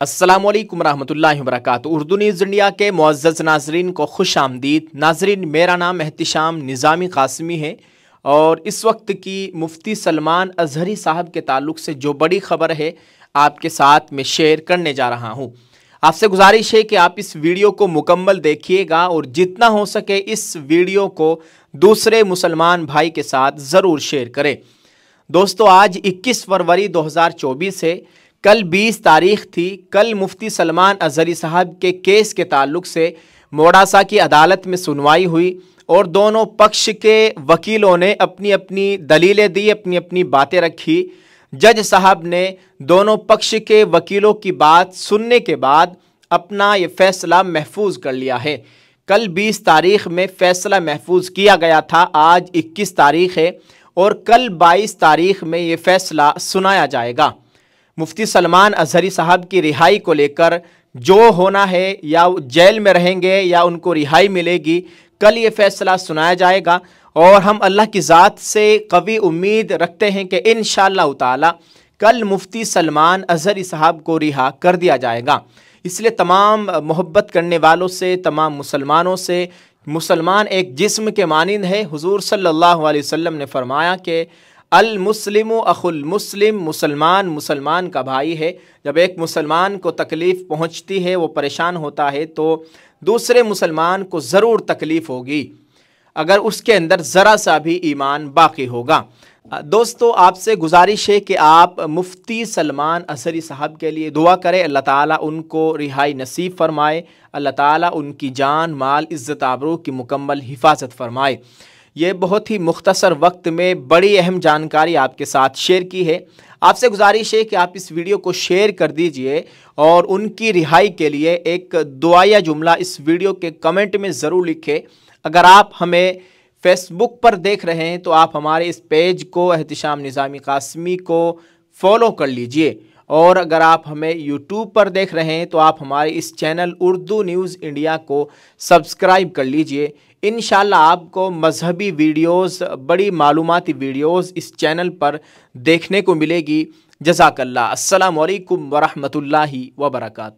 अस्सलामुअलैकुम रहमतुल्लाहि व बरकातुहू। उर्दू न्यूज़ इंडिया के मुअज़्ज़ज़ नाज़रीन को खुश आमदीद। नाज़रीन, मेरा नाम एहतिशाम निज़ामी क़ासिमी है और इस वक्त की मुफ्ती सलमान अज़हरी साहब के ताल्लुक़ से जो बड़ी ख़बर है आपके साथ में शेयर करने जा रहा हूँ। आपसे गुजारिश है कि आप इस वीडियो को मुकम्मल देखिएगा और जितना हो सके इस वीडियो को दूसरे मुसलमान भाई के साथ ज़रूर शेयर करें। दोस्तों, आज 21 फरवरी 2024 है। कल 20 तारीख थी। कल मुफ्ती सलमान अज़हरी साहब के केस के ताल्लुक़ से मोडासा की अदालत में सुनवाई हुई और दोनों पक्ष के वकीलों ने अपनी अपनी दलीलें दी, अपनी अपनी बातें रखी। जज साहब ने दोनों पक्ष के वकीलों की बात सुनने के बाद अपना ये फ़ैसला महफूज कर लिया है। कल 20 तारीख में फ़ैसला महफूज किया गया था। आज 21 तारीख है और कल 22 तारीख में ये फ़ैसला सुनाया जाएगा। मुफ्ती सलमान अज़हरी साहब की रिहाई को लेकर जो होना है, या जेल में रहेंगे या उनको रिहाई मिलेगी, कल ये फ़ैसला सुनाया जाएगा। और हम अल्लाह की ज़ात से कवी उम्मीद रखते हैं कि इंशाअल्लाह ताला कल मुफ्ती सलमान अज़हरी साहब को रिहा कर दिया जाएगा। इसलिए तमाम मोहब्बत करने वालों से, तमाम मुसलमानों से, मुसलमान एक जिस्म के मानिंद है। हुज़ूर सल्लल्लाहु अलैहि वसल्लम ने फरमाया कि अल मुस्लिमु अखुल मुस्लिम, मुसलमान मुसलमान का भाई है। जब एक मुसलमान को तकलीफ़ पहुंचती है, वो परेशान होता है, तो दूसरे मुसलमान को ज़रूर तकलीफ़ होगी अगर उसके अंदर ज़रा सा भी ईमान बाकी होगा। दोस्तों, आपसे गुजारिश है कि आप मुफ्ती सलमान अज़हरी साहब के लिए दुआ करें। अल्लाह ताला उनको रिहाई नसीब फरमाए, अल्लाह ताला उनकी जान माल इज़्ज़त आबरू की मुकम्मल हिफाजत फरमाए। ये बहुत ही मुख्तसर वक्त में बड़ी अहम जानकारी आपके साथ शेयर की है। आपसे गुजारिश है कि आप इस वीडियो को शेयर कर दीजिए और उनकी रिहाई के लिए एक दुआया जुमला इस वीडियो के कमेंट में ज़रूर लिखें। अगर आप हमें फेसबुक पर देख रहे हैं तो आप हमारे इस पेज को एहतिशाम निज़ामी क़ासिमी को फॉलो कर लीजिए, और अगर आप हमें यूट्यूब पर देख रहे हैं तो आप हमारे इस चैनल उर्दू न्यूज़ इंडिया को सब्सक्राइब कर लीजिए। इंशाअल्लाह आपको मजहबी वीडियोस, बड़ी मालूमाती वीडियोस इस चैनल पर देखने को मिलेगी। जज़ाकल्लाह। अस्सलामु अलैकुम व रहमतुल्लाहि व बरकातुहू।